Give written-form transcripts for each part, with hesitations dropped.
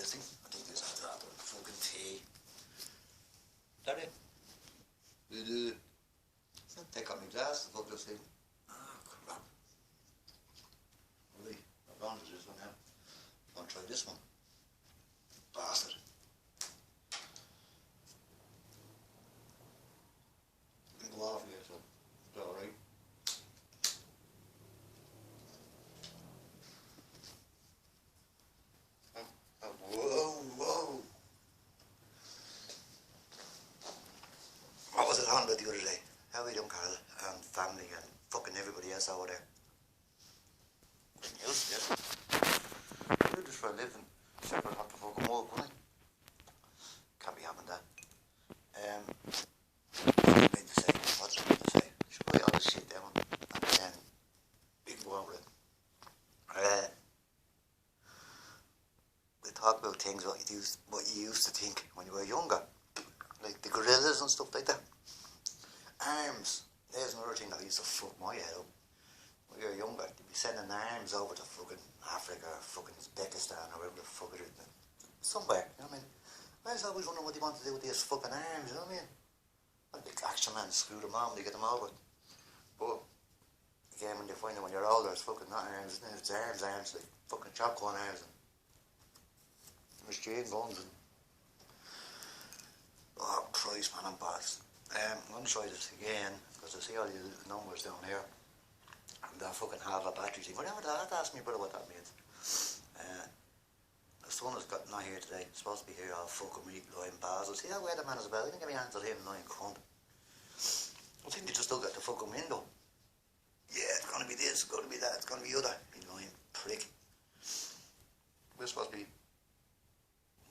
this thing. I think this has that fucking tea. Is that it? Take out my glass, the fuck this thing. Ah, crap. Really, I've gone to this one now. I'm gonna try this one. Bastard. It'll go off here, so it's alright. Whoa. What was it on about the other day? How are you doing, Carl? And family and fucking everybody else over there. Getting used to this. I do this for a living. Separate have to fucking work, wouldn't I? Can't be having that. What's I meant to say? Should write all this shit down and then we can go over it. We talk about things what you used to think when you were younger. Like the gorillas and stuff like that. Arms. There's another thing that used to fuck my head up. When you were younger, you'd be sending arms over to fucking Africa or fucking Uzbekistan or wherever the fuck it is. Somewhere, you know what I mean? I was always wondering what they want to do with these fucking arms, you know what I mean? Like the action man screw them on when they get them over. But again, when you find it when you're older, it's fucking not arms, isn't it? It's arms, like fucking shotgun arms and machine guns and oh Christ, man, I'm boss. I'm going to try this again because I see all these numbers down here and that fucking have a battery thing. Whatever that, ask me brother what that means. The son has got not here today. He's supposed to be here all fucking week, lying Basel. See how weatherman is about? I didn't get my hands on him, lying cunt. I think they just look at the fucking window. Yeah, it's going to be this, it's going to be that, it's going to be other. You lying prick. We're supposed to be.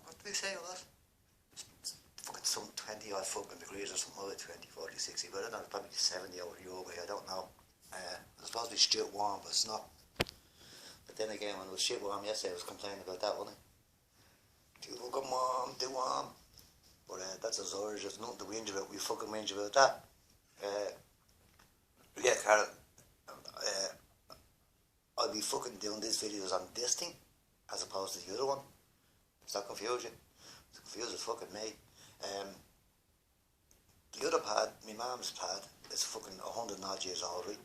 What did they say it was? Fucking some 20 odd fucking degrees or something like 20, 40, 60, but I don't know, it's probably 70 over your way, I don't know. It's supposed to be shit warm, but it's not. But then again, when it was shit warm yesterday, I was complaining about that, wasn't I? Too fucking warm, too warm. But that's as Irish, there's nothing to whinge about, we fucking whinge about that. Yeah, Carol, I'll be fucking doing these videos on this thing, as opposed to the other one. Does that confuse you? It's confusing fucking me. The other pad, my mum's pad, is fucking 100 and odd years old, right?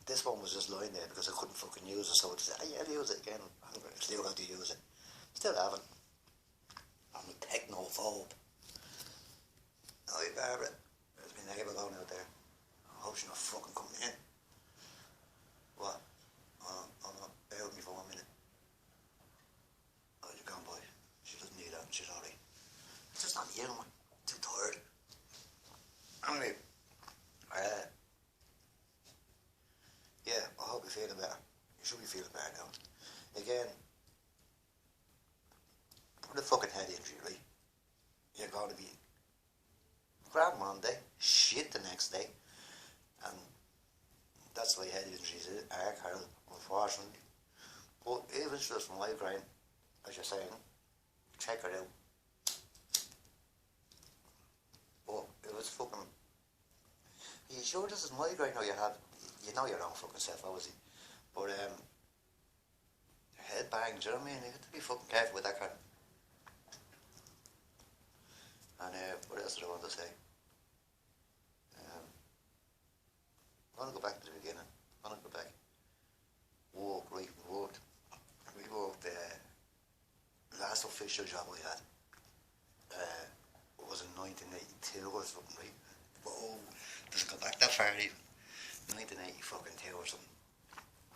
This one was just lying there because I couldn't fucking use it, so I said, oh, yeah, I'll use it again. I'm going to still have to use it. Still haven't. I'm a technophobe. Oh, Barbara, there's my neighbour going out there. I hope she's not fucking coming in. What? Oh, no, bear with me for 1 minute. Oh, you're gone, boy. She doesn't need that, she's alright. It's just not you, man. Too tired. Anyway, yeah, I hope you're feeling better. You should be feeling better now. Again, for the fucking head injury, right? You're going to be grand one day, shit the next day, and that's why head injuries are, Carol, unfortunately. But if it's just migraine, as you're saying, check it out. But if it's fucking, are you sure this is migraine or you have? You know your own fucking self, obviously. But head bangs, you know what I mean? You have to be fucking careful with that kind. And what else did I want to say? I'm going to go back to the beginning. I'm going to go back. Work, right, we worked. We worked last official job we had. It was in 1982 or something, right? Whoa, doesn't go back that far even. 1980 fucking 2 or something.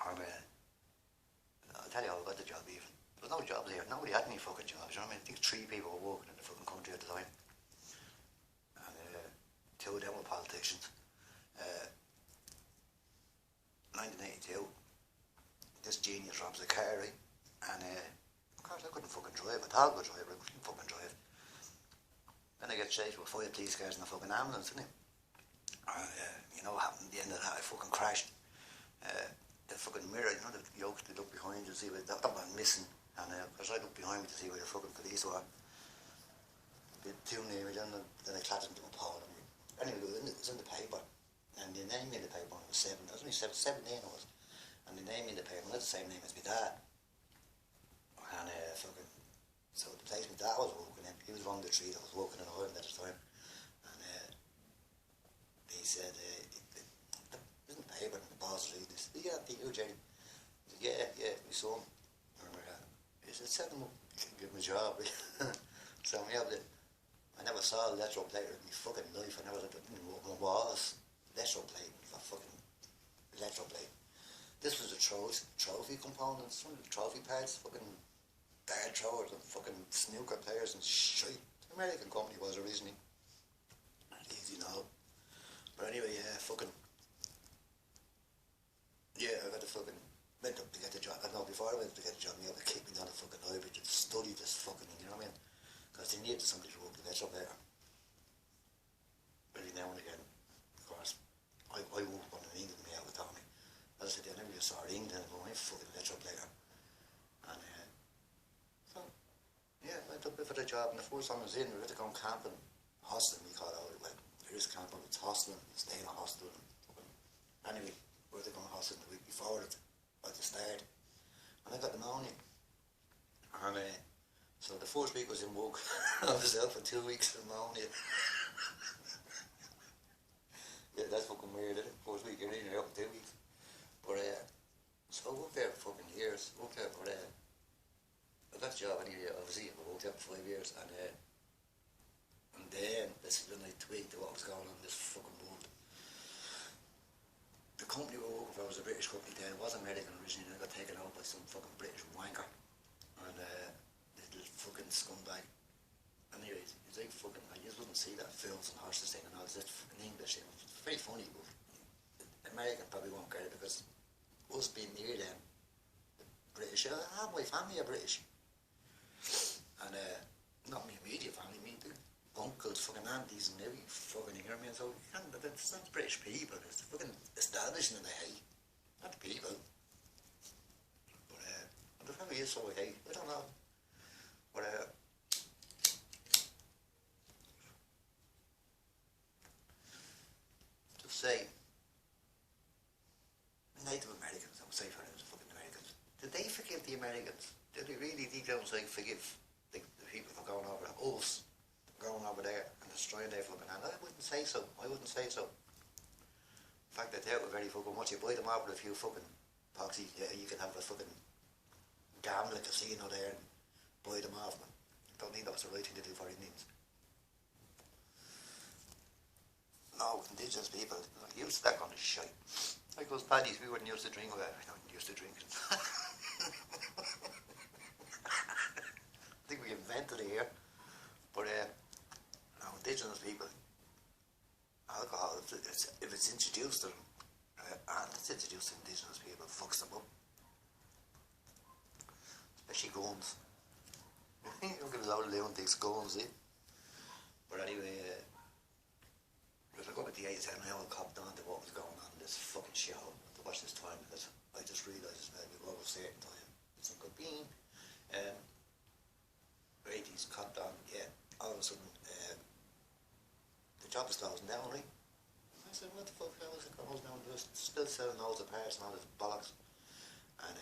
Or, I'll tell you how I got the job even. There was no jobs here. Nobody had any fucking jobs, you know what I mean? I think 3 people were working in the fucking country at the time. And 2 of them were politicians. 1982, this genius robs a car, right? And of course I couldn't fucking drive. I thought I could drive, but I couldn't fucking drive. Then I get chased with 5 police cars in a fucking ambulance, didn't I? You know what happened at the end of that? I fucking crashed. The fucking mirror, you know, the yokes they look behind you to see where that one missing. And of course I looked behind me to see where the fucking police were. They too near me, then I clattered into a pole. Anyway, it was in the paper. And the name in the paper was 7. I was only 17 it was. And the name in the paper, not the same name as my dad. And fucking So the place my dad was working in, he was one of the three that was working in Ireland at the time. And he said, isn't the paper and the boss reading this? Yeah, you, Jerry. He said, yeah, my son. He said, send him up, give him a job. So yeah, but I never saw a electroplater in my fucking life. I never looked at the walls. Electroplate, a fucking electroplate. This was the trophy components, some of the trophy parts, fucking dart throwers and fucking snooker players and shit. The American company was originally. Easy now. But anyway, fucking. Yeah, I got the fucking. Went up to get the job. I know before I went to get the job, they would kick me down the fucking library to study this fucking thing, you know what I mean? Because they needed somebody to work the electroplater. Every now and again, of course. I worked one in England, me out with Tommy. As I said, I never just saw England and going, I'm fucking electroplater. And so, yeah, I went up for the job, and the first time I was in, we had to go camping, hosteling, we call it. Well, there is camping, it's hosteling, staying in a hostel. Anyway, we had to go hosteling the week before it, at the start. And I got pneumonia. And so the first week I was in work, I was out for 2 weeks with pneumonia. Yeah, that's fucking weird, isn't it? First week you're in, you're out for 2 weeks. But so I worked there for fucking years. Worked there for I got a job anyway, obviously. I worked there for 5 years, and then this is when I twigged what was going on in this fucking world. The company we were working for was a British company then. It was American originally, and it got taken out by some fucking British wanker. And little fucking scumbag. Anyway, it's like fucking, I just wouldn't see that fools and horses thing and all this fucking English thing. It's very funny, but American probably won't get it because us being near them, the British, my family are British. And not my immediate family, me, the uncles, fucking aunties and every fucking, you know what I mean? So it's not British people, it's the fucking establishment they hate, not the people. But the family is so I hate, I don't know. But just say, Native Americans, I would say for them, the fucking Americans, did they forgive the Americans? Did they really deep down say forgive the people for going over us, going over there and destroying their fucking land? I wouldn't say so. I wouldn't say so. In fact, they were very fucking much. You buy them out with a few fucking poxy, yeah, you can have a fucking gambling casino there and buy them off, man. I don't think that was the right thing to do for Indians. No, indigenous people, not used to that kind of shit. Like those paddies, we weren't used to drinking. Well, we weren't used to drinking. I think we invented it here. But now, indigenous people, alcohol, if it's introduced to them, and it's introduced to indigenous people, it fucks them up. Especially guns. You don't get a lot of lunatics guns, eh? But anyway, if I go at the age and I all copped on to what was going on in this fucking shithole to watch this time, because I just realised as well, we go over a certain time, it's a good bean. 80s copped on, yeah, all of a sudden, the job is closing down, right? I said, what the fuck, how is it closing down? They're still selling loads of parts and all this bollocks. And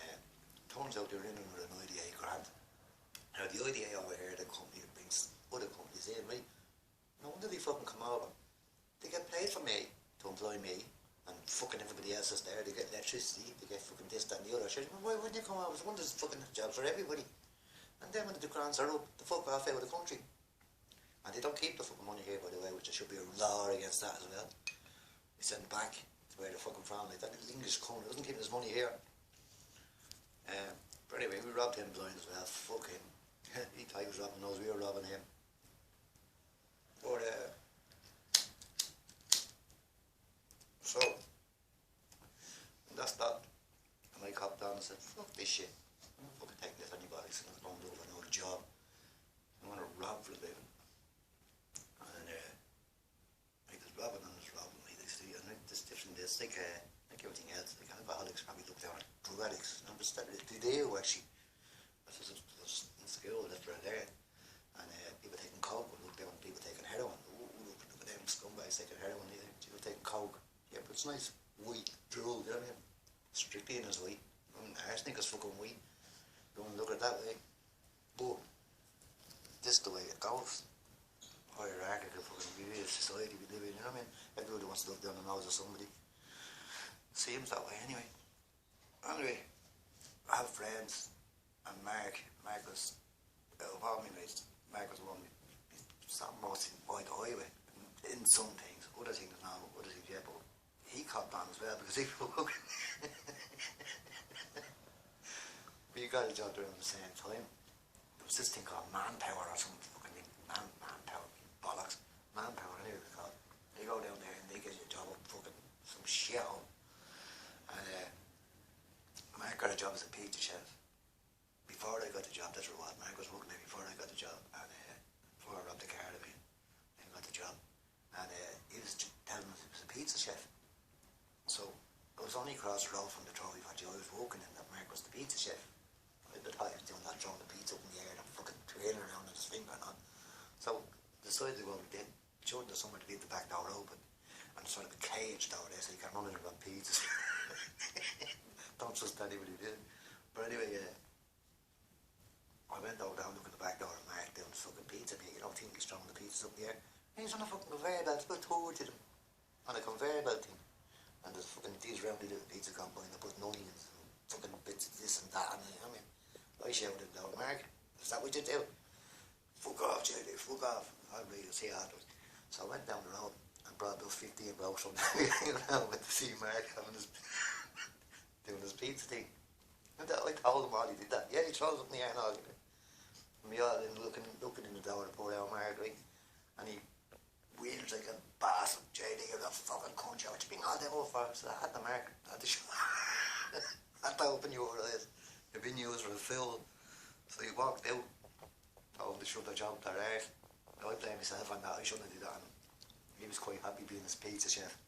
turns out they're in with an IDA grant. Now the IDA over here, the company that brings other companies in, right? No wonder they fucking come over. They get paid for me, to employ me, and fucking everybody else is there. They get electricity, they get fucking this, that and the other. Shit. Why wouldn't you come over? There's one there's fucking jobs for everybody. And then when the grants are up, the fuck off out of the country. And they don't keep the fucking money here, by the way, which there should be a law against that as well. They send back to where they're fucking from. Like that little English company doesn't keep his money here. But anyway, we robbed him blind as well. Fuck him. He thought he was robbing us, we were robbing him. But so that's that. And I copped on and said, fuck this shit. I'm not fucking taking this anybody, so I'm going to do another job. I want to rob for a living. And I was robbing and I was robbing. Like this different, it's like everything else. Like alcoholics probably look down at drug addicts. And they do actually. That's just in school, that's right there. And people taking coke would look down at people taking heroin. Ooh, look at them scumbags taking heroin. People taking coke. Yeah, but it's nice white drug, you know what I mean? Strychnine is white. Arsenic is fucking white. Don't look at it that way. But this is the way it goes. Hierarchical fucking weird society we live in, you know what I mean? Everybody wants to look down the nose of somebody. Seems that way anyway. Anyway, I have friends, and Mark was, of all my mates, Mark was one of the most by the highway in some things, other things no, other things yeah, but he caught on as well because he we got a job around the same time. There was this thing called manpower or something fucking thing. Manpower, bollocks. Manpower, anyway it was called. They go down there and they get you a job up fucking some shithole. And Mark got a job as a pizza chef. Before I got the job, that's what Mark was working there before I got the job. And before I robbed the car, I mean, I got the job. And he was telling us he was a pizza chef. So I was only across the road from the trophy factory I was working in that Mark was the pizza chef. At the time he was doing that, throwing the pizza up in the air and fucking twirling around with his finger and all. So decided to go over there, showed them somewhere to leave the back door open. And sort of a cage door there so you can run in and run pizzas. Don't trust anybody who did it. But anyway, I went over down, look at the back door and Mark doing the fucking pizza. You don't think he's throwing the pizzas up in the air. And he's on a fucking conveyor belt, it's about 2 of them. On a conveyor belt thing. And there's fucking these roundy little pizza combine that put onions and fucking bits of this and that on it. I mean, I shouted down, Mark, is that what you do? Fuck off, JD, fuck off. I'll read it, see afterwards. So I went down the road and brought those 15 blokes from around with to see Mark having his doing his pizza thing. And I told him all he did that. Yeah, he throws up in the air and all. And we all in looking in the door to pour out Mark, right? And he wheels like a bastard, JD, you're a fucking cunt, what you been all them over for? So I had the Mark, I had to show, I had to open your eyes. You've been used for a fill. So he walked out, told him to shut the job to their arse. I blame myself on that, I shouldn't have done that. He was quite happy being his pizza chef.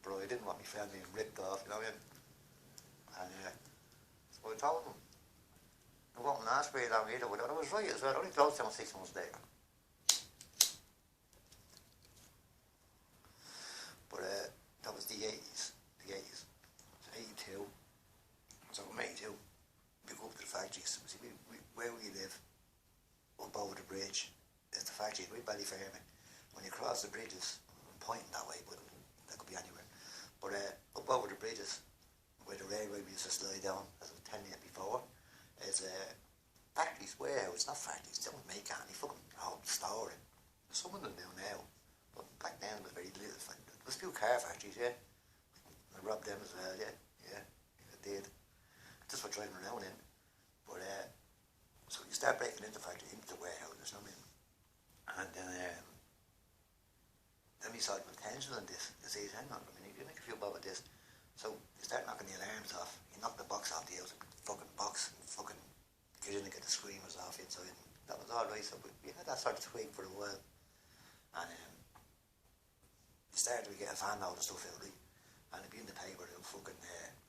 But I didn't want my friend being ripped off, you know what I mean? And so I told him, I wasn't asked very long either, but I was right as well. I only closed down 6 months later. But that was the 80s. The 80s. So 82. So from 82, we go up to the factories. See, where we live, up over the bridge, is the factory. We're Ballyfermot. When you cross the bridges, I'm pointing that way, but that could be anywhere. But up over the bridges, where the railway we used to slide down, as I was telling you before, is factories, warehouses, not factories, they don't make any fucking whole store. Some of them do now, but back then it was very little. There was a few car factories, yeah. I robbed them as well, yeah, I did. Just for driving around in. But so you start breaking into factories, into the warehouses, you know what I mean? And then we started with tension on this. You see, hang on, I mean, you make a few bob at this. So you start knocking the alarms off. You knock the box off the house, the fucking box, and fucking get in and get the screamers off inside. And that was all right. So we had that sort of twig for a while. And we started to get a van load of stuff out, right? And it'd be in the paper, they'll fucking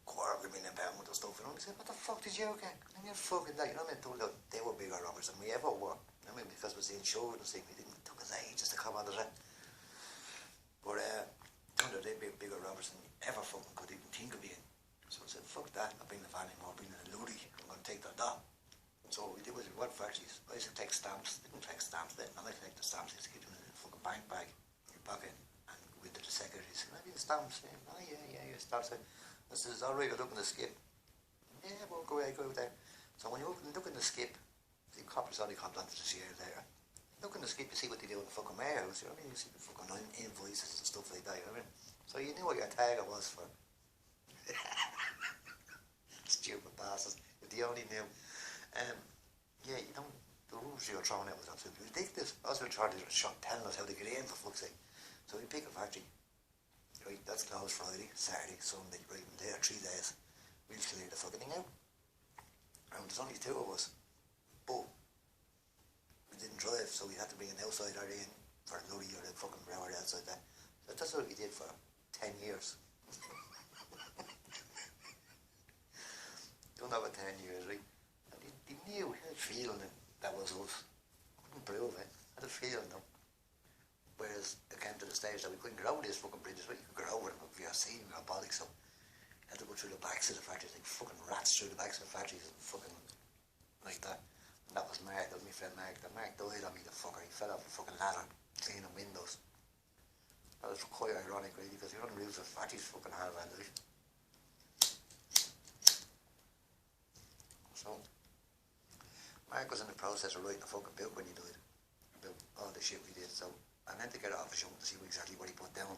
£250,000 worth of stuff. And I said, what the fuck did you get? I mean, fucking that, you know what I mean? They were bigger robbers than we ever were. I mean, because it was the insurance thing, it took us ages to come out of that. But under they bigger robbers than we ever fucking could even think of being. So I said, fuck that, I'm bringing the van anymore, I'm bringing the Ludi, I'm going to take that. So what we did was we went to factories. I used to take stamps, didn't take stamps then, I like to take the stamps, I used to keep them in a fucking bank bag in your pocket. And went to the secretaries, can I be the stamps? Oh yeah, stamps. I said, alright, I'll look in the skip. Yeah, well, go away, go out there. So when you look in the skip, the coppers only come down to the shares there. Look in the skip, you see what they do in the fucking warehouse, you know what I mean? You see the fucking invoices and stuff like that, you know what I mean? So you knew what your target was for. Stupid bastards, if they only knew. Yeah, you don't, the rules you were throwing out was absolutely ridiculous. Also, telling us how to get in, for fuck's sake. So we pick a factory, right, that's closed Friday, Saturday, Sunday, right, and there 3 days. We'll clear the fucking thing out. And there's only 2 of us. But we didn't drive, so we had to bring an outsider in for a lorry or a fucking rower outside that. So that's what we did for 10 years. Done that for 10 years, right? And they knew, had a feeling that was us. Couldn't prove it, had a feeling though. Whereas it came to the stage that we couldn't get over these fucking bridges, right? You could get over them if we are seeing our bollocks, so you had to go through the backs of the factories, like fucking rats through the backs of the factories and fucking like that. And that was Mark, that was my friend Mark. And Mark died on me, the fucker. He fell off a fucking ladder, cleaning windows. That was quite ironic, really, because you're on the roofs of Fatty's fucking hard man life. So, Mark was in the process of writing a fucking book when he died, about all the shit we did. So, I meant to get it off his show to see exactly what he put down.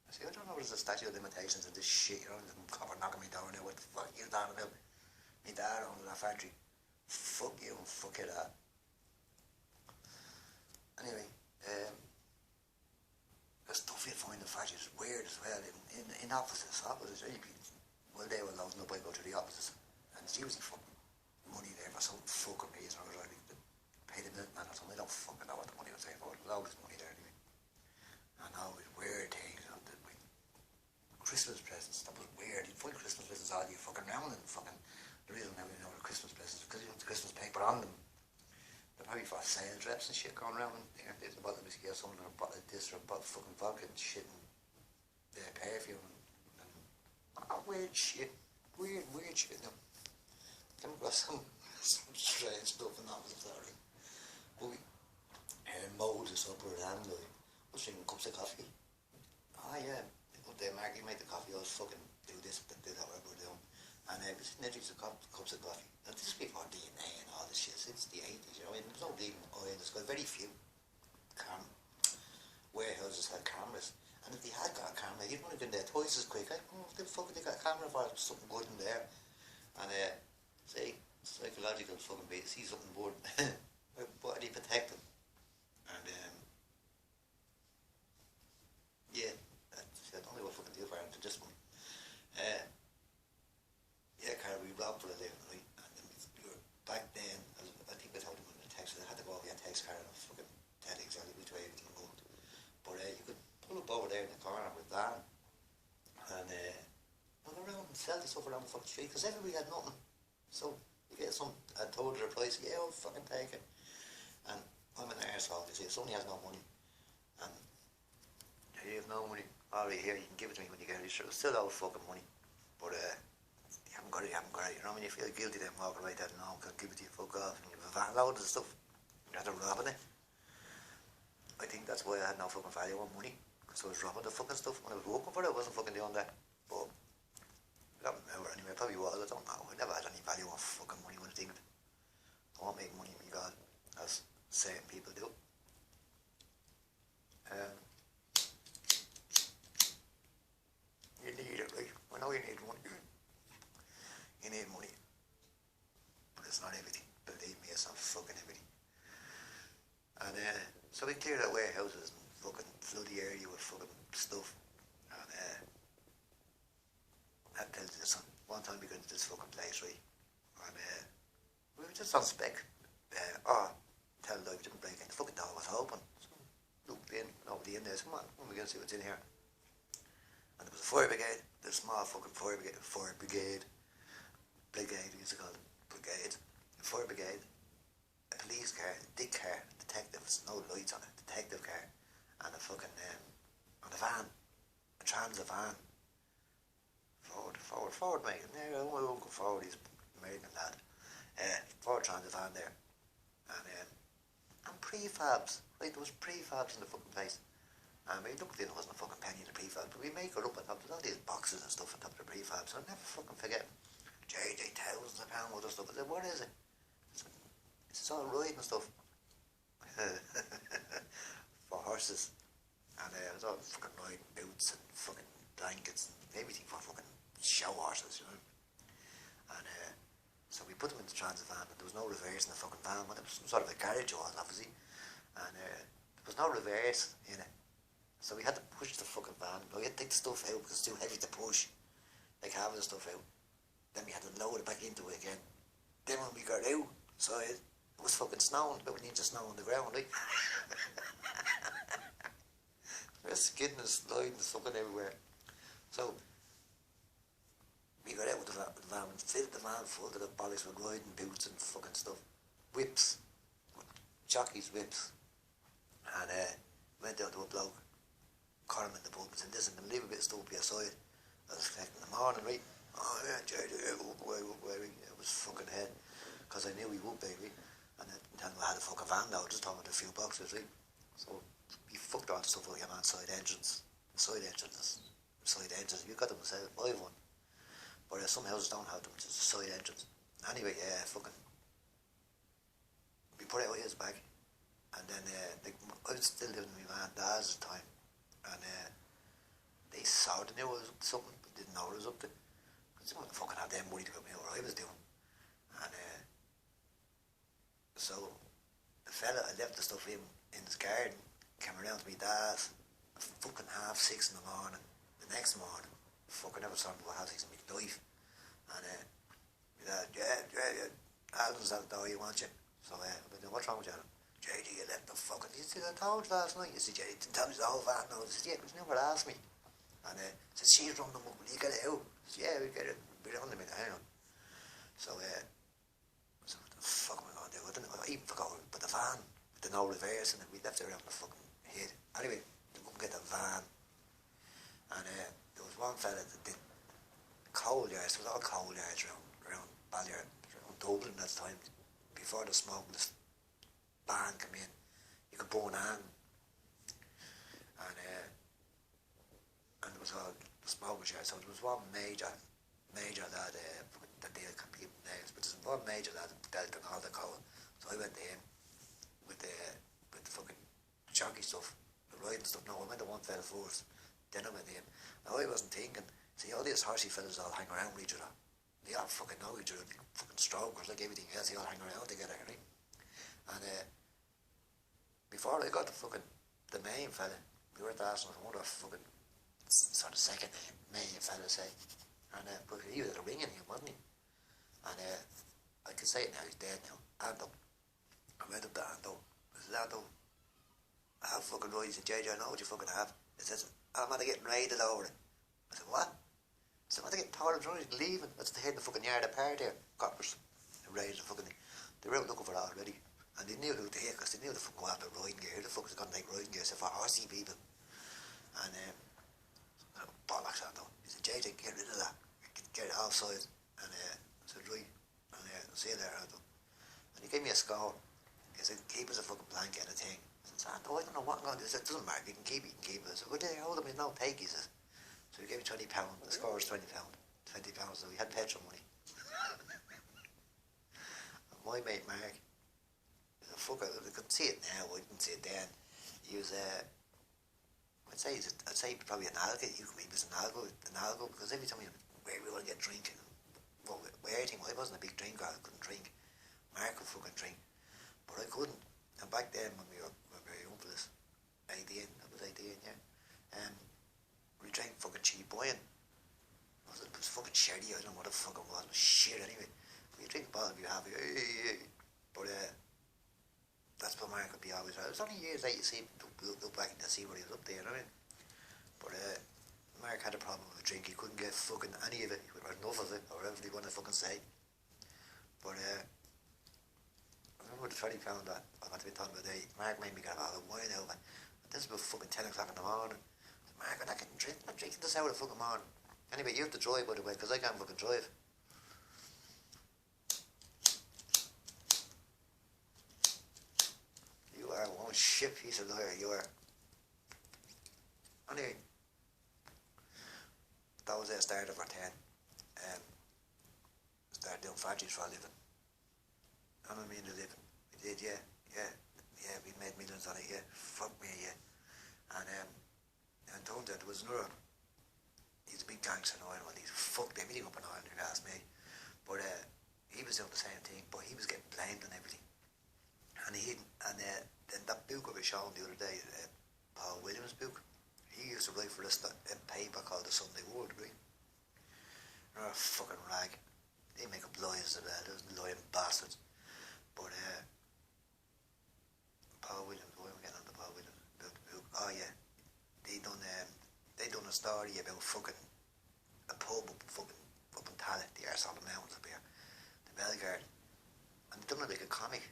I said, I don't know, there's a statute of limitations of this shit, you know, some copper knocking me down now, what the fuck are you talking about? My dad owns that factory. Fuck you and fuck it up. Anyway, the stuff you find in factories is weird as well, in offices, well, they were loading up, I go to the offices, and it's usually fucking money there for some fucking reason, or I pay the milkman or something, I don't fucking know what the money was there for, loads of money there anyway. And always weird things, you know, Christmas presents, that was weird. You'd find Christmas presents all you fucking round and fucking, the reason now we know the Christmas presents is because you have the Christmas paper on them. They're probably for sales reps and shit going around there. There's a bottle of whiskey or something, or a bottle of this, or a bottle of fucking vodka and shit, and perfume, and weird shit. Weird shit, you know. Came across some strange stuff in that was sorry. But we Moses up her hand, like, was drinking cups of coffee. Ah, yeah. Mark, you made the coffee, I was fucking do this, do that, whatever we're doing. And we was sitting there drinking cups of coffee. Now, this is before DNA and all this shit, since the 80s, you know, and there's no bleeding oil in this guy, very few warehouses had cameras. And if they had got a camera, you'd want to get in there twice as quick. Like, what the fuck have they got a camera for? There's something good in there. And, say, psychological fucking bait, see something bored, but they protect them. And, yeah. I don't know what fucking deal for him to this one. Yeah, Carl, we robbed for a living, right? And then we were back then, I think I told him in the text, I had to go over your text card and fucking tell exactly which way everything moved. But you could pull up over there in the corner with that and run around and sell the stuff around the fucking street because everybody had nothing. So you get some, I told her a price, yeah, I'll fucking take it. And I'm an arsehole, you see, if somebody has no money and you have no money, alright, here, you can give it to me when you get it. It's still all fucking money. But, you haven't got it, you know, when you feel guilty then walk away that, no, I'll give it to you, fuck off. And you have a van load of stuff. You're not robbing it. I think that's why I had no fucking value on money. Because I was robbing the fucking stuff. When I was working for it, I wasn't fucking doing that. But, I don't remember anyway, I probably was, I don't know. I never had any value on fucking money when I think of it. I won't make money, my God, as certain people do. You need it, right? I know you need money. You need money. But it's not everything. Believe me, it's not fucking everything. And so we cleared out warehouses and fucking flood the area with fucking stuff. And that tells you this one time we got into this fucking place, right? And we were just on spec. Tell the we didn't break in. The fucking door was open. So looked in, nobody in there. So come on, we're going to see what's in here. And there was a fire brigade, the small fucking fire brigade, we used to call it, brigade, a fire brigade, a police car, a big car, detectives, no lights on it, detective car, and a fucking, and a van, a transit van, forward, mate, I won't go forward, he's an American lad, forward transit van there, and prefabs, right, there was prefabs in the fucking place. And we looked in, it wasn't a fucking penny in the prefab, but we make it up on top. There's all these boxes and stuff on top of the prefab, so I'll never fucking forget. JJ, thousands of pounds worth of stuff. I said, what is it? It's all riding stuff. For horses. And it was all fucking riding boots and fucking blankets and everything for fucking show horses, you know. And so we put them in the transit van, and there was no reverse in the fucking van. Well, it was some sort of a garage, obviously. And there was no reverse in it. So we had to push the fucking van. We had to take the stuff out because it's too heavy to push. Like having the stuff out. Then we had to load it back into it again. Then when we got outside, it was fucking snowing. About an inch of snow on the ground, right? We were skidding and sliding and fucking everywhere. So we got out with the van and filled the van full to the bollocks with riding boots and fucking stuff. Whips. Jockeys' whips. And went down to a bloke. Caught him in the pub and said, listen, I'm leaving a bit of stuff up your side. I was collecting in the morning, right? Oh yeah, JJ, walk away. It was fucking head. Because I knew he would, baby. And then we had a fucking van now, just talking about a few boxes, right? So we fucked all the stuff out of your man's side engines. Side engines. Side engines. You got them myself, I have one. But some houses don't have them, it's just side engines. Anyway, fucking we put out his bag, and then I was still living with my man dad's at the time, and they saw they knew I was up to something, but didn't know what I was up to. Because they wouldn't fucking have them worried about me or what I was doing. And so the fella, I left the stuff in his garden, came around to me dad's at fucking 6:30 in the morning. The next morning, fucking never saw him before 6:30 in my life. And my dad, yeah, Alan's at the door, he wants you. So I went, what's wrong with you? JD, you left the fucking... He said, I told you last night. You said, JD, didn't tell me the whole van. No, I said, yeah, but you never asked me. And I said, she's running them up. Will you get it out? I said, yeah, we get it. We're on the minute, hang on. So, so what the fuck am I going to do? I even forgot about the van with the no reverse in it. We left it around the fucking head. Anyway, they couldn't get the van. And there was one fella that did coal yards. There was all coal yards around Balliard, around Dublin at the time. Before the smokeless ban came in, you could burn hand. And there was all the smokers yards. So there was one major lad, that they can't be given names, but there's one major lad that dealt in all the coal. So I went to him with the fucking chunky stuff, the riding stuff. No, I went to one fella first, then I went to him. Now I wasn't thinking, see, all these horsey fellas all hang around with each other. They all fucking know each other, fucking strokers like everything else, they all hang around together, right? And before I got the main fella, we were asking for one of the fucking sort of second main fella, say. And but he was ringing him, wasn't he? And I can say it now, he's dead now. Ando. I went up to Ando. I said, Ando, I have fucking right. He said, JJ, I know what you fucking have. He says, I'm not getting raided over it. I said, what? So I'm getting tired of running, leaving. That's the head of the fucking yard apart there. Coppers. They raised the fucking thing. They were out looking for it already. And they knew who to hit, because they knew the fucking go after riding gear. Who the fuck was going to take riding gear? So for horsey people. And bollocks that though. He said, JJ, get rid of that. Get it offside. And I said, right. And see you there, Ando. And he gave me a score. He said, keep us a fucking blanket and a thing. I said, Ando, I don't know what I'm going to do. He said, it doesn't matter. You can keep it, I said, well, there, hold him. He's no take, he says. So he gave me £20. The score was £20. £20, so we had petrol money. And my mate Mark, the fucker, I couldn't see it now, I didn't see it then. He was, I'd say probably an algo. He was an algo, because every time we want to get drinking, well, I wasn't a big drinker, I couldn't drink. Mark could fucking drink, but I couldn't. And back then, when we were young for this, 18, I was 18, yeah. We drank fucking cheap wine. It was fucking sherry, I don't know what the fuck it was. It was shit anyway. But you drink a bottle, you're happy. But that's what Mark would be always right. It was only years later you see him look back and see what he was up there, you know what I mean? But Mark had a problem with drink. He couldn't get fucking any of it, or enough of it, or whatever they want to fucking say. But I remember the £20 that I got to be talking about today. Mark made me get a bottle of wine out of it. This is about fucking 10 o'clock in the morning. Mark, I'm not getting drink. I'm drinking this hour of fucking morning. Anyway, you have to drive, by the way, because I can't fucking drive. You are one shit piece of liar, you are. Anyway, that was the start of our 10. Started doing factories for a living. I don't mean a living. We did, yeah, we made millions on it, yeah. Fuck me, yeah. And told that there was another. He's a big gangster in Ireland. He's fucked everything up in Ireland, if you ask me. But he was doing the same thing, but he was getting blamed and everything. And then that book I was showing the other day, Paul Williams' book, he used to write for this a paper called the Sunday World, right? They're a fucking rag. They make up lies as well, those lying bastards. But Paul Williams, why am I getting on to Paul Williams? Book. Oh yeah, they done a story about fucking a pub up in Tallaght, the Arsehole Mountains up here, the Bellegarde, and they done it like a comic.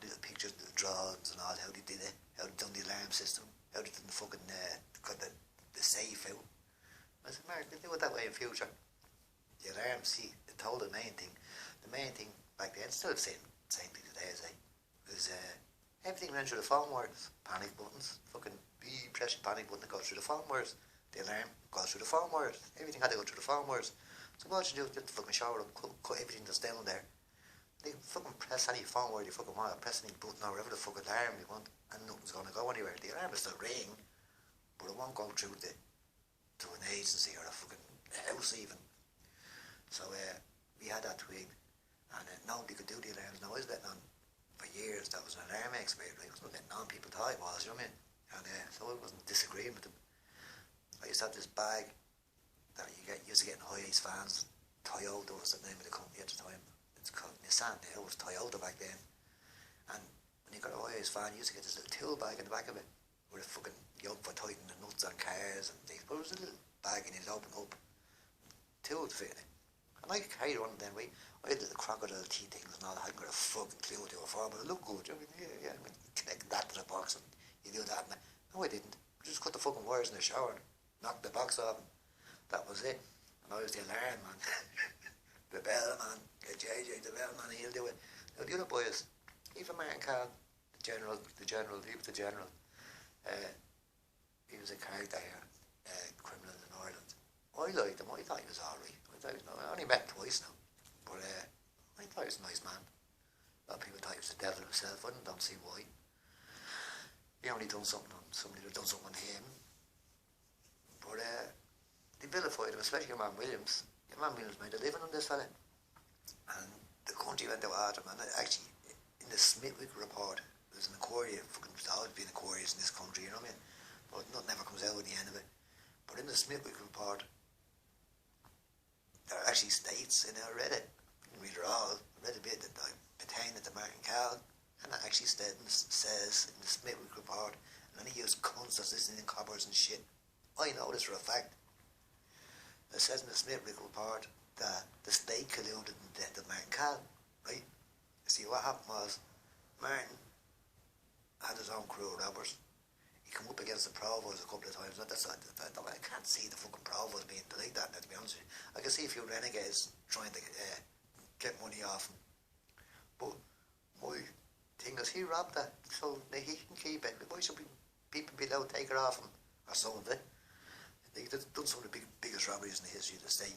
Little pictures, little drawings and all, how they did it, how they done the alarm system, how they done the fucking got the safe out. I said, Mark, they do it that way in future. The alarm, see, they told the main thing back then, still the same thing today, I say. is everything ran through the phone wires. Panic buttons, fucking you press the panic button, it goes through the phone wires. The alarm goes through the phone wires. Everything had to go through the phone wires. So what you do is get the fucking shower up, cut everything that's down there. They fucking press any phone wire you fucking want, press any button or whatever the fucking alarm you want, and nothing's gonna go anywhere. The alarm will still ring, but it won't go through to an agency or a fucking house even. So we had that tweak, and nobody could do the alarms. Now I was letting on for years that was an alarm expert, right? I was letting on, people thought it was, you know what I mean? And so I wasn't disagreeing with them. I used to have this bag that used to get in high-ace vans. Toyota was the name of the company at the time. It's called Nissan now, it was Toyota back then. And when you got a high-ace van, you used to get this little tool bag in the back of it with a fucking yoke for tightening the nuts on cars and things. But it was a little bag and you'd open up, tools fit in it. And I carried one of them, right? I had little crocodile teeth things and all that. I hadn't got a fucking clue what they were for, but it looked good. I mean, I mean, connect that to the box and you do that. And no, I didn't. I just cut the fucking wires in the shower and knocked the box off. That was it. And I was the alarm man. The bellman. Get JJ, the bellman, he'll do it. Now the other boys, even Martin Cal, the general, he was the general. He was a character here, criminal in Ireland. I liked him, I thought he was alright. I only met him twice now. But I thought he was a nice man. A lot of people thought he was the devil himself. I don't see why. He only done something on somebody that done something on him. But they vilified him, especially your man Williams. Your man Williams made a living on this fella. And the country went out after him. And actually, in the Smithwick report, there's an inquiry. There's always been inquiries in this country, you know what I mean? But nothing ever comes out at the end of it. But in the Smithwick report, there are actually states, and I read it. I didn't read it all. I read a bit that I pertained to Martin Cal. And it actually says in the Smithwick report, and then he used cunts that's listening in coppers and shit. I know this for a fact. It says in the Smithwick report that the state colluded in the death of Martin Cal, right? See, what happened was, Martin had his own crew of robbers. He come up against the provost a couple of times. I can't see the fucking provost being like that, to be honest with you. I can see a few renegades trying to get money off him. But my thing is, he robbed that, so he can keep it. Why should people be allowed to take it off him, or some of it? They've done some of the biggest robberies in the history of the state.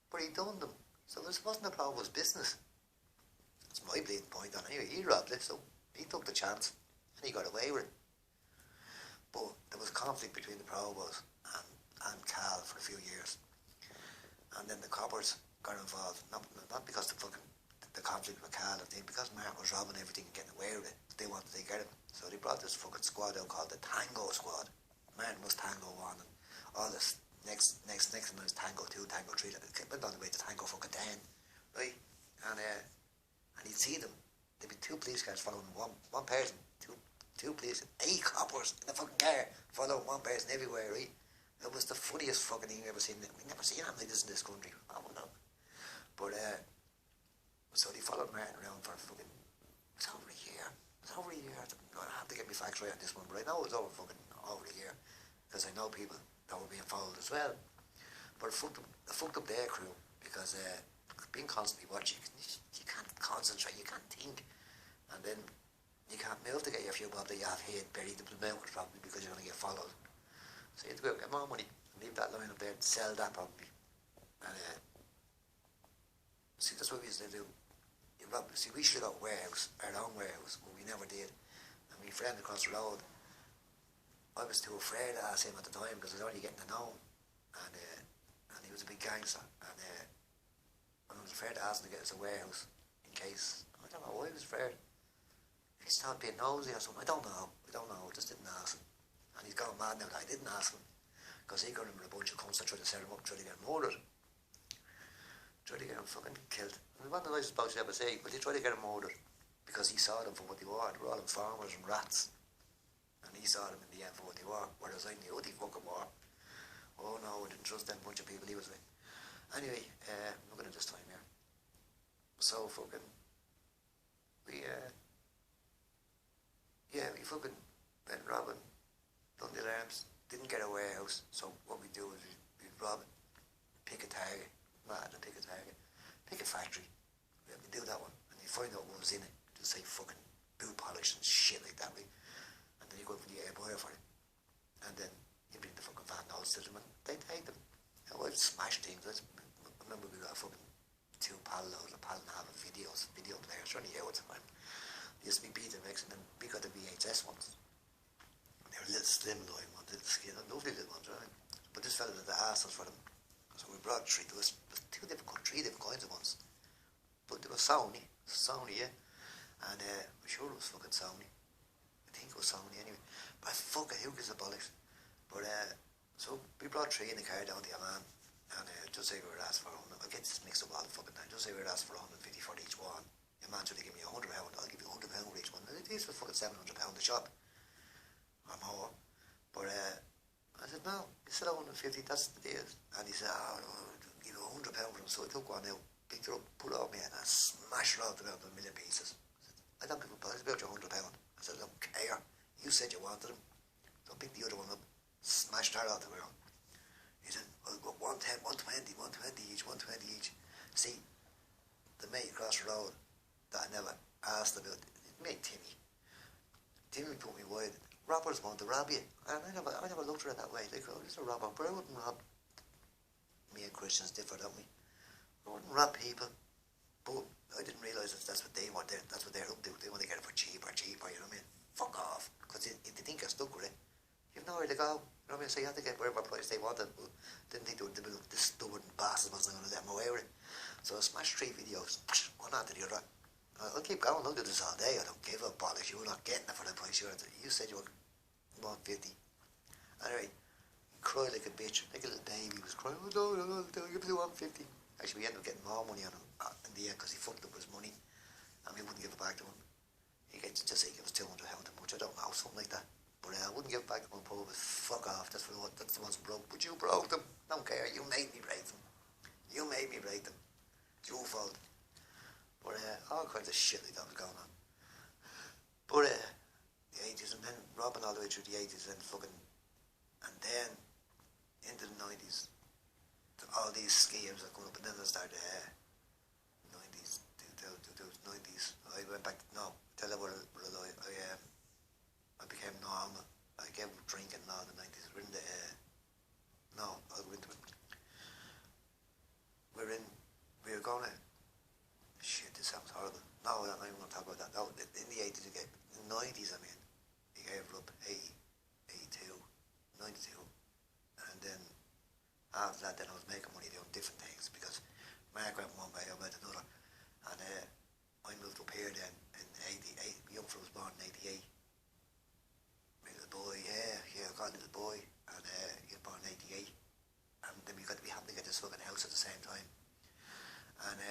But he done them. So this wasn't a provost's business. That's my bleeding point on it. Anyway, he robbed it, so he took the chance. And he got away with it. But there was conflict between the provost and Cal for a few years. And then the coppers got involved. Not because the conflict with Cal, because Martin was robbing everything and getting away with it. They wanted to get him. So they brought this fucking squad out called the Tango Squad. Martin was Tango 1 and all this next and there's Tango 2, Tango 3, it went on the way to Tango fucking 10, right? And you'd see them, there'd be two police cars following one person, two police, 8 coppers in the fucking car following one person everywhere, right? It was the funniest fucking thing you've ever seen. We never seen anything like this in this country. I don't know. But so they followed Martin around for fucking, it was over a year. I have to get my facts right on this one, but I know it was over a year, because I know people that were being followed as well. But it fucked up their crew, because being constantly watching, you can't concentrate, you can't think, and then you can't move to get your few bob that you have hid buried in the mountains probably, because you're going to get followed. So you have to go out and get more money, leave that line up there and sell that probably. And see, that's what we used to do. See, we should have got our own warehouse, but we never did. And my friend across the road, I was too afraid to ask him at the time because I was only getting to know him, and he was a big gangster, and I was afraid to ask him to get us a warehouse in case, I don't know why I was afraid. He started being nosy or something, I don't know, I just didn't ask him. And he's gone mad now that I didn't ask him, because he got him with a bunch of cunts that tried to set him up, tried to get him murdered, tried to get him fucking killed. And one of the nicest blokes you ever say, but they tried to get him murdered because he saw them for what they were. They were all informers and rats. And he saw them in the end for what they were, whereas I knew what they fucking were. Oh no, I didn't trust them bunch of people he was with. Anyway, looking at this time here. So fucking, we fucking went robbing, done the alarms, didn't get a warehouse. So what we do is we rob it, pick a target, pick a factory. We do that one, and you find out what was in it. Just say fucking boot polish and shit like that, right? And then you go up and you get a buyer for it. And then you bring the fucking fat notes to them and they take them. You know, I've smashed things. I remember we got a fucking 2 pallet loads, a pallet and a half of video players, running out at the time. They used to be Betamax, and then we got the VHS ones. They were little slimline ones, little skin, lovely little ones, right? But this fella did the assholes for them. So we brought 3, there was 3 different kinds of ones. But they were Sony, yeah. And I'm sure it was fucking Sony. I think it was Sony anyway. But fuck it, who gives a bollocks? But so we brought 3 in the car down to your man. And just say we were asked for 100. I get this mixed up all the fucking time. Just say we were asked for 150 for each one. Your man said to give me £100, I'll give you £100 for each one. And these were fucking £700 a shop. Or more. But I said, no, you said 150, that's the deal. And he said, oh, no, I'll give you £100 for them. So I took one out, picked it up, put it on me, and I smashed it out about a million pieces. I don't give a fuck, it's about your £100. I said, I don't care. You said you wanted them. So I picked the other one up, smashed that out the ground. He said, I'll go 110, 120, 120 each, 120 each. See, the mate across the road that I never asked about, mate Timmy put me wide. Robbers want to rob you. And I never looked at it that way. Like, oh, he's a robber. But I wouldn't rob. Me and Christians differ, don't we? I wouldn't rob people. But I didn't realise that's what they want. That's what they're up to. They want to get it for cheaper, you know what I mean? Fuck off. Because if they think you're stuck with it, you've nowhere to go. You know what I mean? So you have to get whatever price they wanted. But didn't think they were the stubborn bastards wasn't going to let them away with it. So I smashed 3 videos, one after the other. I'll keep going, I'll do this all day. I don't give a bollocks. You're not getting it for the price you said you were 150. Anyway, he cried like a bitch, like a little baby. He was crying, oh no, give me the 150. Actually, we ended up getting more money on him in the end because he fucked up his money and we wouldn't give it back to him. He gets just say he gives £200 too much, I don't know, something like that. But I wouldn't give it back to him. But fuck off, that's the ones broke. But you broke them, don't care, you made me break them. You made me break them. It's your fault. But all kinds of shit like that was going on. But the 80s, and then robbing all the way through the 80s and fucking, and then into the 90s, all these schemes are coming up, and then I started 90s, 90s. I went back. No, tell you what I became normal. I gave up drinking in all the 90s. We're in the no, I'll go into it. We were going to. Shit, this sounds horrible. No, I'm not even going to talk about that. No, in the 80s, in the 90s, I mean, he gave her up 80, 82, 92. And then after that, then I was making money doing different things because Mark went one way, I went another. And I moved up here then in 88. Young fella was born in 88. My little boy, yeah, I got a little boy. And he was born in 88. And then we happened to get this fucking house at the same time. And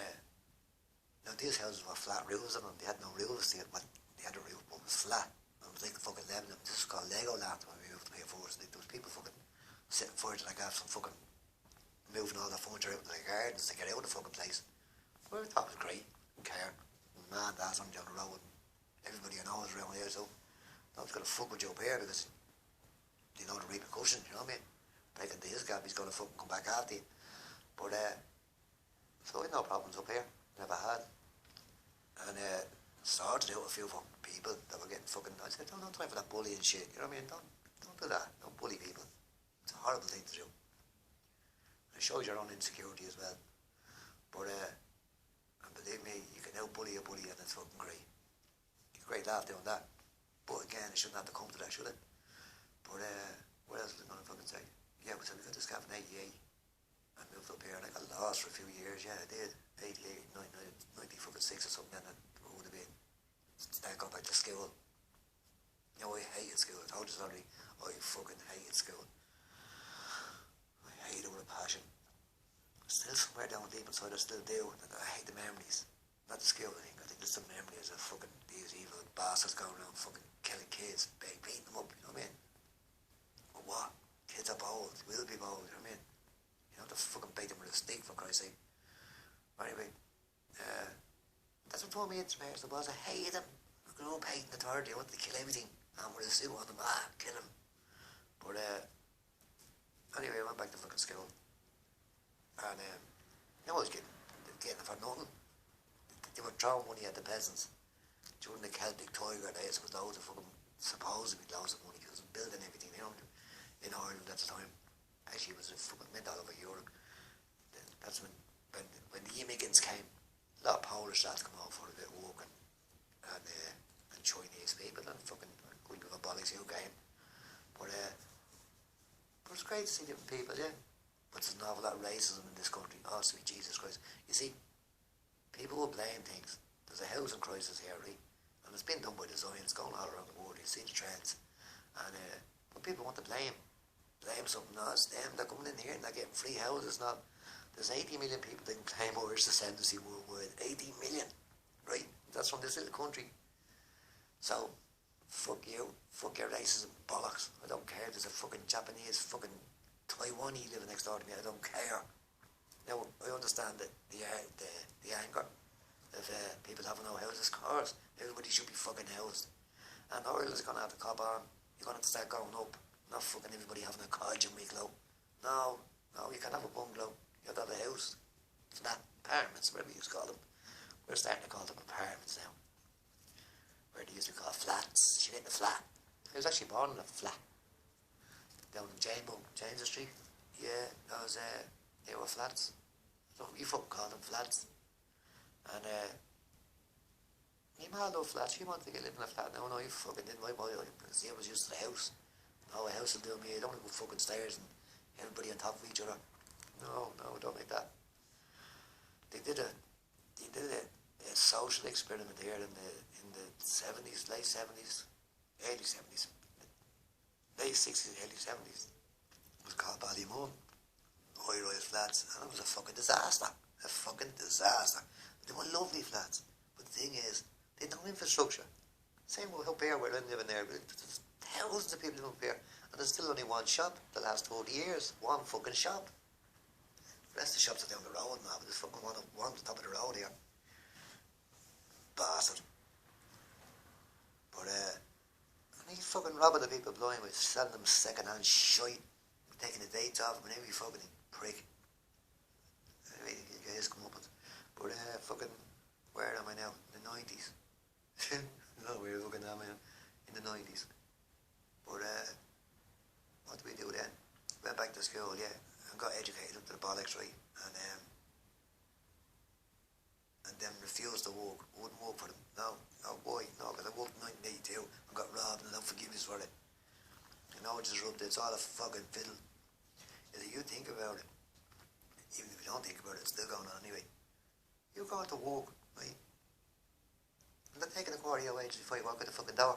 now these houses were flat roofs on them. They had no roofs. They had a roof, but it was flat. It was like fucking leveling. This is called Lego land when we moved to here first. Like, there was people fucking sitting furniture like that, some fucking moving all their furniture out to their gardens to get out of the fucking place. Well, I thought it was great. Didn't care. Man, that's on down the road. Everybody I know is around here, so I was going to fuck with you up here because you know the repercussions, you know what I mean? Breaking into his gap, he's going to fucking come back after you. But so I had no problems up here. Never had. And sorted out a few fucking people that were getting fucking. I said, don't time for that bullying shit. You know what I mean? Don't do that. Don't bully people. It's a horrible thing to do. It shows your own insecurity as well. But and believe me, you can out bully a bully and it's fucking great. You get a great laugh doing that. But again, it shouldn't have to come to that, should it? But what else was I gonna fucking say? Yeah, so we got this calf in 88. I moved up here and I got lost for a few years. Yeah, I did. 88, 96 or something, and it would have been. I got back to school. You know, I hated school. I told you already. I fucking hated school. I hate it with a passion. Still somewhere down deep inside I still do. I hate the memories. Not the school thing. I think it's the memories of fucking these evil bastards going around fucking killing kids, beating them up, you know what I mean? But what? Kids are bold. Will be bold, you know what I mean? You know, to fucking bait them with a stick, for Christ's sake. Anyway, that's what tore me into marriage. Was I hated him. I grew up hating the third. I wanted to kill everything. And with a suit on them, kill him. But anyway, I went back to fucking school. And I was getting it for nothing. They were throwing money at the peasants. during the Celtic Tiger days, there was loads of fucking, supposedly loads of money, because it was building everything, you know, in Ireland at the time. Actually, it was fucking meant all over Europe. That's when the immigrants came, a lot of Polish lads come over for a bit of work, and Chinese people, and fucking couldn't give a bollocks who came. But it's great to see different people, yeah. But there's an awful lot of racism in this country. Oh, sweet Jesus Christ. You see, people will blame things. There's a housing crisis here, right? And it's been done by design. It's going all around the world. You see the trends. And but people want to blame something. No, it's them. They're coming in here and they're getting free houses. Not. There's 80 million people that can claim Irish descendancy worldwide. 80 million, right? That's from this little country. So, fuck you. Fuck your racism bollocks. I don't care if there's a fucking Japanese fucking Taiwanese living next door to me. I don't care. Now, I understand the anger of people having no houses. Of course, everybody should be fucking housed. And Ireland's going to have to cop on. You're going to have to start going up. Not fucking everybody having a cottage in Wicklow. No, you can't have a bungalow. You have to have a house. Flat, apartments, whatever you call them. We're starting to call them apartments now. Where they used to call flats. She ain't a flat. I was actually born in a flat. Down in James Street. Yeah, those, they were flats. So we fucking call them flats. And, my mum loved flats. She wanted to get live in a flat. No, you fucking didn't. My boy, see, I was used to the house. No, a house will do me. I don't want to go fucking stairs and everybody on top of each other. No, don't like that. They did a social experiment here in the 70s, late 70s, early 70s, late 60s, early 70s. It was called Ballymun, high-rise flats, and it was a fucking disaster. A fucking disaster. They were lovely flats, but the thing is, they had no infrastructure. Same with up here where I'm living there. There's thousands of people living up here, and there's still only one shop the last 40 years. One fucking shop. The rest of the shops are down the road now, but there's fucking one on the top of the road here. Bastard. But, and he's fucking robbing the people blind with selling them second-hand shite, taking the dates off them, and every fucking prick. Anyway, his come up with. But, fucking, where am I now? In the 90s. No, we were fucking in the 90s. But, what did we do then? Went back to school, yeah. And got educated up to the bollocks, right? And then refused to work. Wouldn't work for them. No, why? No, because I worked in 1982 and got robbed and I don't forgive you for it. You know, it's disrupted. It's all a fucking fiddle. If you think about it, even if you don't think about it, it's still going on anyway. You go to work, right? And they're taking a quarter of your wages before you walk out the fucking door,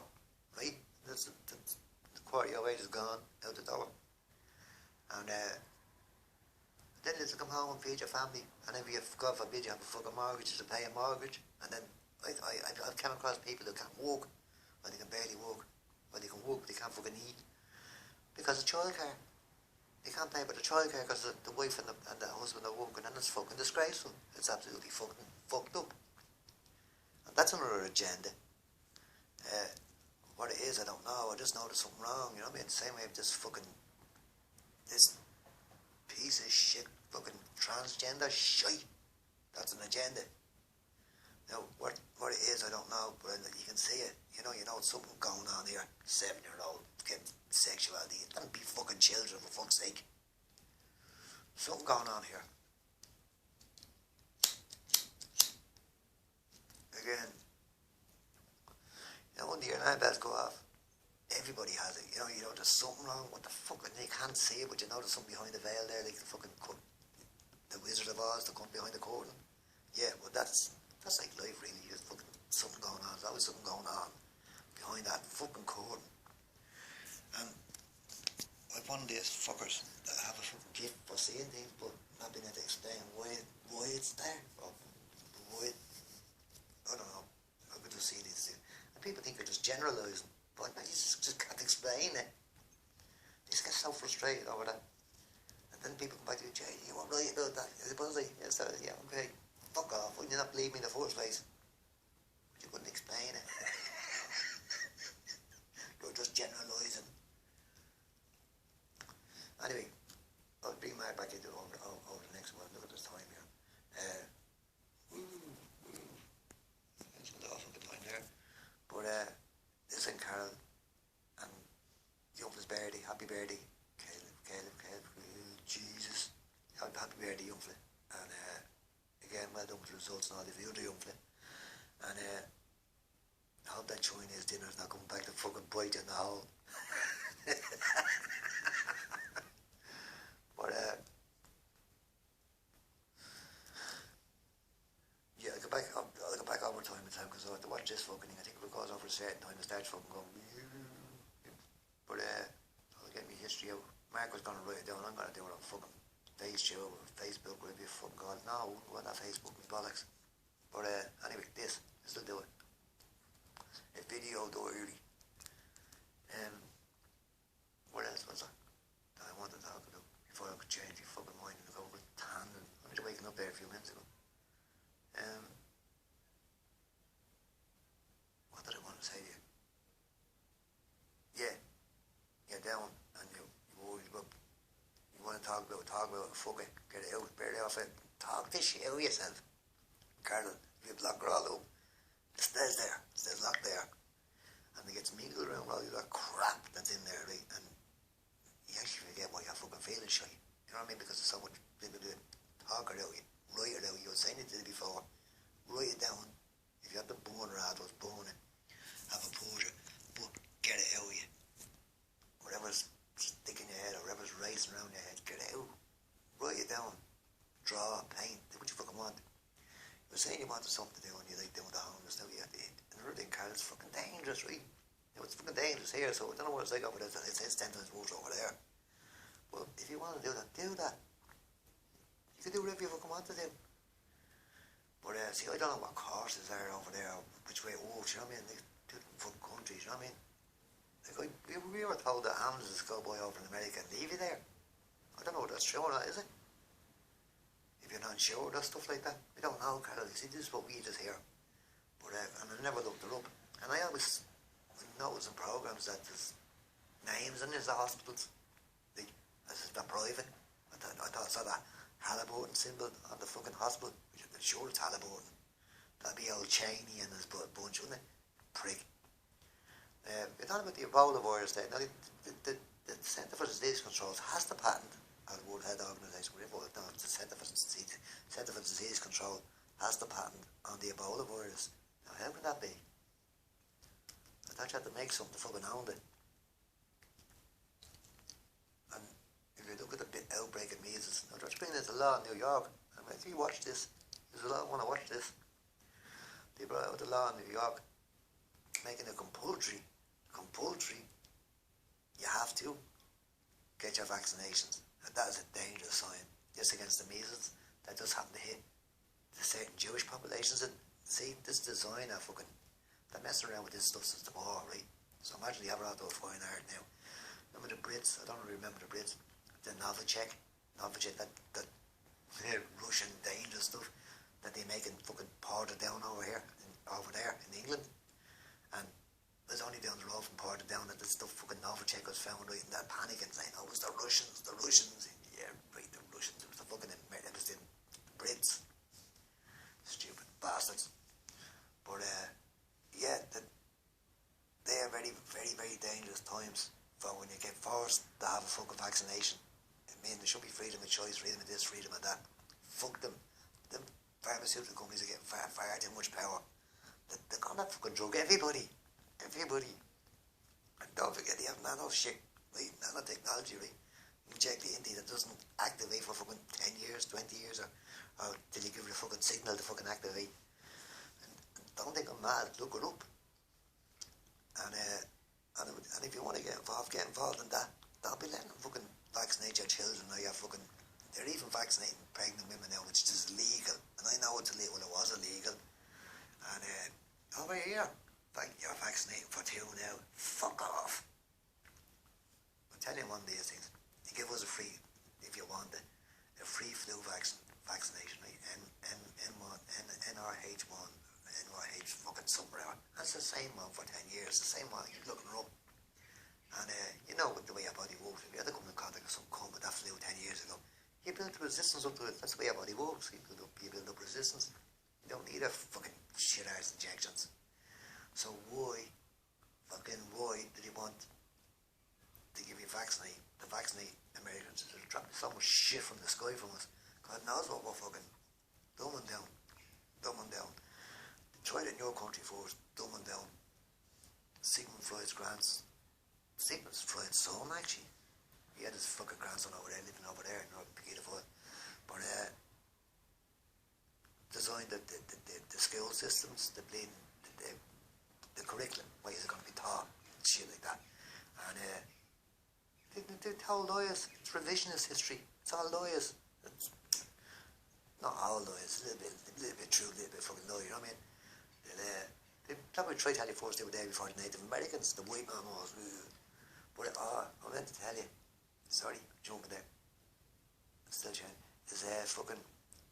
right? The quarter of your wages gone out the door. And then you come home and feed your family, and if you, God forbid, you have a fucking mortgage to pay a mortgage, and then I've come across people who can't walk, or they can barely walk, or they can walk but they can't fucking eat, because of childcare. They can't pay for the childcare because the wife and the husband are working, and it's fucking disgraceful. It's absolutely fucking fucked up. And that's another agenda. What it is, I don't know. I just know there's something wrong, you know what I mean? The same way with this piece of shit, fucking transgender shite. That's an agenda. Now, what it is, I don't know, but you can see it. You know, it's something going on here. 7-year-old getting sexuality. Don't be fucking children, for fuck's sake. Something going on here. Again, when the alarm bells go off, everybody has it. You know, there's something wrong. What the fuck? And you can't see it, but you know there's something behind the veil there, like the Wizard of Oz, that comes behind the curtain. Yeah, but that's like life, really. There's fucking something going on. There's always something going on behind that fucking curtain. And like one of these fuckers that have a fucking gift for seeing things, but not being able to explain why it's there. Or why, I don't know. I could just see these things. And people think they're just generalising. But I just can't explain it. They just get so frustrated over that. And then people come back to you, Jay, you were right about that. I suppose yes, yeah, okay. Fuck off. Why did you not believe me in the first place? But you couldn't explain it. You're just generalising. Anyway, I'll bring Mark back into over the next one. Look at this time here. It's an awful good time there. birthday, Caleb, Jesus. Happy birthday, young fella. And again, well done with the results and all of you, the young fella. And I hope that Chinese dinner's not coming back to fucking bite you in the hole. But yeah, I'll go back over time and time because I have to watch this fucking thing. I think if it goes over a certain time, it starts fucking going. But I'll get me history out. Mark was going to write it down. I'm going to do it on fucking Facebook or Facebook, whatever you fucking call it. No, I wouldn't go on that Facebook, me bollocks. But anyway, this will do it. A video diary. What else was that I wanted to talk about before I could change your fucking mind and go over it tangent? I'm just waking up there a few minutes ago. What did I want to say to you? Yeah, down, and you worried about, you want to talk about it, fuck it, get it out, bear it off it, talk this shit out yourself. Carol, if you block her all up, it stays locked there, and it gets mingled around all that crap that's in there, right, and you actually forget why you're fucking feeling shy, you know what I mean, because there's so much people do it, talk it out, you write it out, you were saying it to it before, write it down, if you have the bone rattles, bone it, have a portrait, but get it out of you. Whatever's sticking your head or whatever's racing around your head, get it out. Write it down. Draw, paint, do what you fucking want. You were saying you wanted something to do and you like doing the homeless, now you have to eat. And another thing, Carl, it's fucking dangerous, right? You know, it's fucking dangerous here, so I don't know what it's like over there. It's 10 times worse over there. But if you want to do that, do that. You can do whatever you fucking want to do. But see, I don't know what courses are over there, which way it works, you know what I mean? They do fucking countries, you know what I mean? Like, we were told that ambulances go by over in America and leave you there. I don't know if that's true or not, is it? If you're not sure, that stuff like that. We don't know, Carol. You see, this is what we just hear. But, and I never looked it up. And I always notice in programs that there's names in these hospitals. Like, as if they're private. I thought I saw that Halliburton symbol on the fucking hospital. I'm sure it's Halliburton. That'd be old Cheney and his bunch, wouldn't it? Prick. We're talking about the Ebola virus there. Now, the Centre for Disease Control has the patent, or the World Health Organization, whatever it is, the Centre for Disease Control has the patent on the Ebola virus. Now, how can that be? I thought you had to make something to fucking own it. And if you look at the outbreak of measles, now they're bringing into law in New York. I mean, if you watch this, there's a lot I want to watch this. They brought out the law in New York, making it compulsory, you have to get your vaccinations. And that is a dangerous sign. Just against the measles, that does happen to hit the certain Jewish populations. And see, this design of fucking, they're messing around with this stuff since the war, right? So imagine you have it all those fine art now. Remember the Brits? I don't really remember the Brits. The Novichok, that Russian dangerous stuff that they make and fucking poured it down over there in England. And it was only down the road from Portadown down that the stuff fucking Novichok was found, right, and that panic and saying, oh, it was the Russians. Yeah, right, the Russians. It was the fucking Brits. Stupid bastards. But, yeah, they are very, very, very dangerous times for when you get forced to have a fucking vaccination. I mean, there should be freedom of choice, freedom of this, freedom of that. Fuck them. The pharmaceutical companies are getting far, far too much power. They're gonna fucking drug everybody. And don't forget, they have nano shit, right? Nanotechnology, right? Inject it into you that doesn't activate for fucking 10 years, 20 years, or till you give it a fucking signal to fucking activate. And don't think I'm mad, look it up. And if you want to get involved in that. Don't be letting them fucking vaccinate your children or your fucking... They're even vaccinating pregnant women now, which is legal. And I know it's illegal, well, it was illegal. And over here, you're vaccinating for 2 now. Fuck off. I'll tell you one of these things. You give us a free, if you want it, a free flu vaccination, right? N1, NRH1, NRH fucking somewhere. That's the same one for 10 years, the same one. You're looking her up. And you know the way your body works. If you had to come in contact with some cunt with that flu 10 years ago, you build resistance up to it. That's the way your body works. You build up resistance. You don't need a fucking shit-ass injections. So why did he want to give you vaccinate to knows what we're fucking dumbing down. Dumbing down. Try it in your country first. Dumbing down. Sigmund Freud's son, actually. He had his fucking grandson over there, living over there, beautiful. But designed the school systems, the curriculum, why is it going to be taught, shit like that. And they told liars. It's revisionist history. It's all liars. It's not all liars. A little bit true, a little bit fucking lie. You know what I mean? They probably tried to tell you first the day before the Native Americans, the white man was. But I meant to tell you. Sorry, jumping there. Still trying. Is fucking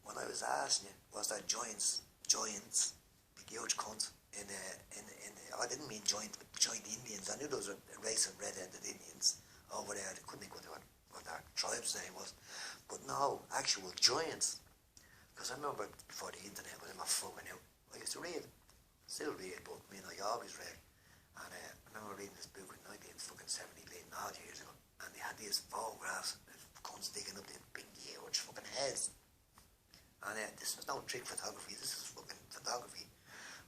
when I was asking you, was there giants, big huge cunts in I didn't mean giant Indians. I knew there was a race of red-headed Indians over there. I couldn't think what their tribe's name was. But no, actual giants. Because I remember before the internet was in my fucking out. I used to read, still read, but I mean I always read. And I remember reading this book in 1970, late odd years ago, and they had these photographs of cunts digging up these big huge fucking heads. And this was no trick photography, this is fucking photography.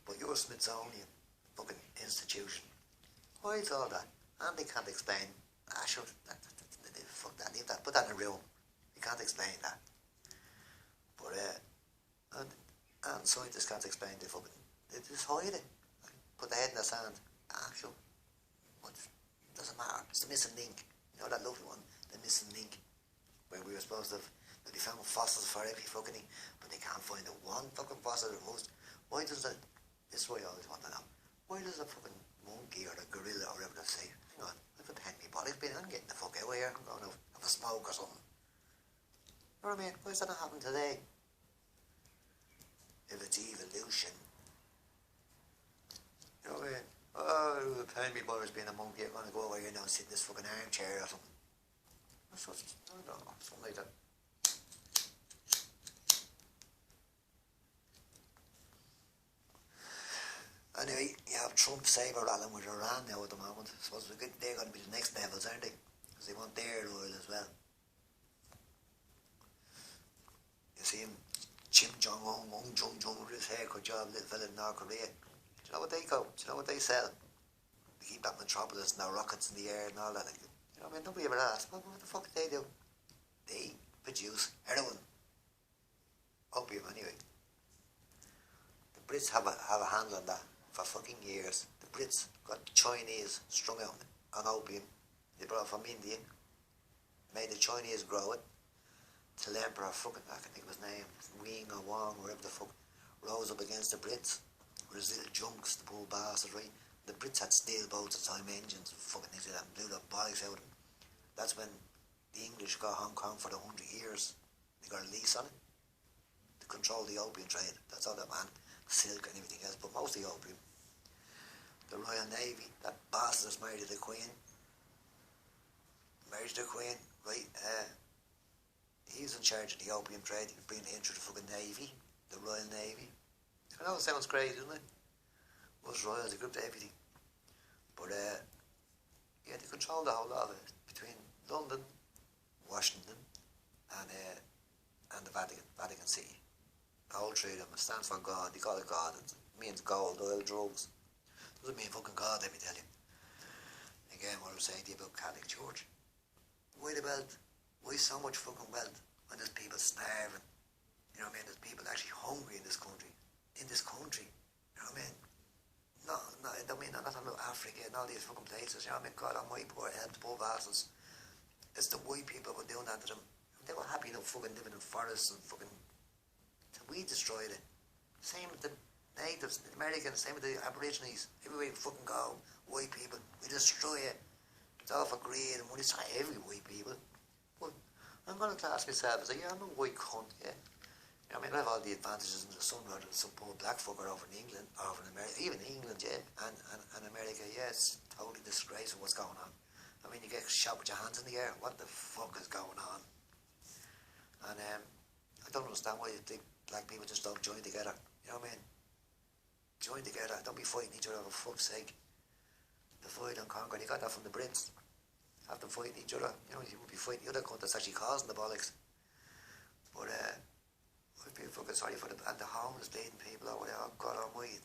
But your Smithsonian fucking institution hides all that, and they can't explain. Sure, fuck that, leave that, put that in a room. You can't explain that. But and scientists can't explain the fucking. They just hide it. Put their head in the sand. Sure. But it doesn't matter. It's the missing link. You know that lovely one, the missing link, where we were supposed to have. They found fossils for every fucking thing, but they can't find the one fucking fossil that was. Why does that? This is what I always want to know. Why does a fucking monkey or a gorilla or whatever they say, hang on, I've been hanging me bollocks, I'm getting the fuck out of here, I'm going to have a smoke or something. You know what I mean? Why is that not happening today? If it's evolution. You know what I mean? Oh, pain me bollocks being a monkey, I'm going to go over here now and sit in this fucking armchair or something. I don't know, something like that. Anyway, you have Trump saber rattling with Iran now at the moment. I suppose they're going to be the next levels, aren't they? Because they want their oil as well. You see him, Kim Jong-un, with his haircut job, little fella in North Korea. Do you know what they go? Do you know what they sell? They keep that metropolis and their rockets in the air and all that. You know what I mean? Nobody ever asked, what the fuck do they do? They produce heroin. Opium, anyway. The Brits have a handle on that. For fucking years, the Brits got Chinese strung out on opium. They brought it from India, made the Chinese grow it, till Emperor fucking, I can think of his name, Wing or Wong, wherever the fuck, rose up against the Brits with his little junks, the poor bastards, right? The Brits had steel boats at the time, engines, fucking things like that, and blew the bollocks out of them. That's when the English got Hong Kong for the 100 years. They got a lease on it to control the opium trade. That's all that man, silk and everything else, but mostly opium. The Royal Navy, that bastard is married to the Queen. Married to the Queen, right? He's in charge of the opium trade. He's bringing it into the fucking Navy, the Royal Navy. I know it sounds crazy, doesn't it? Us royals, they group to everything. But yeah, they control the whole lot of it between London, Washington, and the Vatican City. The whole three of them. It stands for God. They call it God. It means gold, oil, drugs. Doesn't mean fucking God, let me tell you. Again, what I was saying to you about Catholic Church. Why the wealth? Why so much fucking wealth when there's people starving? You know what I mean? There's people actually hungry in this country. In this country. You know what I mean? No, I don't mean, I'm not talking about Africa and all these fucking places. You know what I mean? God almighty, poor help the poor bastards. It's the white people who were doing that to them. They were happy enough fucking living in forests and fucking... We destroyed it. Same with the natives, the Americans, same with the Aborigines. Everywhere you fucking go, white people, we destroy it. It's all for greed and money. It's not every white people. But I'm going to class myself as I'm a white cunt, yeah. You know, I mean, I have all the advantages in the sun rather than some poor black fucker over in England, or over in America, even England, yeah, and America, yeah, it's totally disgraceful what's going on. I mean, you get shot with your hands in the air, what the fuck is going on? And I don't understand why you think black people just don't join together, you know what I mean? Join together, don't be fighting each other for fuck's sake. The fight and conquer, you got that from the Brits. Have them fighting each other, you know, you would be fighting the other cunt that's actually causing the bollocks. But I feel fucking sorry for them, and the homeless bleeding people over there. Oh, God almighty,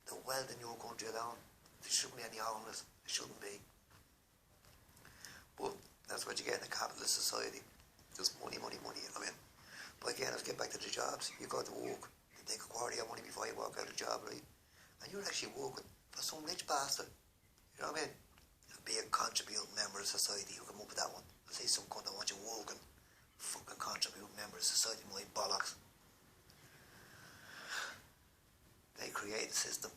the wealth in your country alone. There shouldn't be any homeless. There shouldn't be. But that's what you get in a capitalist society. Just money, money, money, you know what I mean? But again, let's get back to the jobs. You go to work, you take a quarter of your money before you walk out of the job, right? And you're actually working for some rich bastard. You know what I mean? Be a contributing member of society who come up with that one. I say some cunt that wants you working. Fucking contributing member of society, my bollocks. They create a system